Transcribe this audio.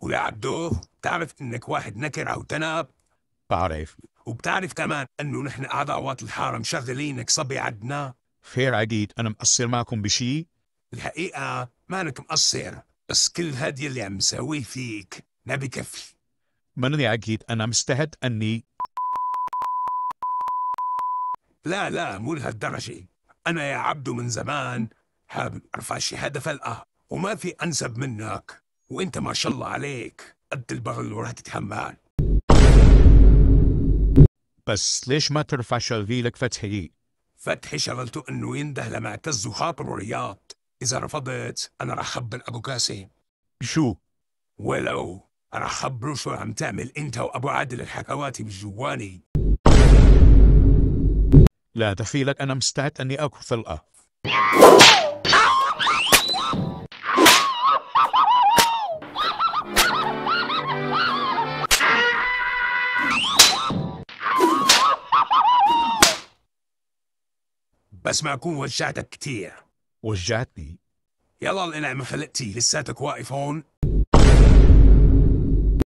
ويا عبدو، بتعرف انك واحد نكر او تناب؟ بعرف. وبتعرف كمان انه نحن اعضاء الحارة مشغلينك صبي عدنا؟ خير عقيد، أنا مقصر معكم بشي؟ الحقيقة مانك مقصر، بس كل هاد يلي عم مساويه فيك ما بكفي. منني عقيد، أنا مستعد أني. لا لا، مو لهالدرجة. أنا يا عبدو من زمان حابب أرفع شهادة فلقة، وما في أنسب منك، وأنت ما شاء الله عليك قد البغل اللي راح تتحمل. بس ليش ما ترفع شغيلك فتحي؟ فتحي شغلته إنه ينده لمعتز وخاطر ورياض. إذا رفضت أنا راح أخبر أبو قاسم. شو؟ ولو راح أخبره شو عم تعمل أنت وأبو عادل الحكواتي بالجواني. لا دخيلك، أنا مستعد أني أكل فلقة. بس ما أكون وجعتك كتير. وجعتني. يلا الإنعم خلقتي لساتك واقف هون.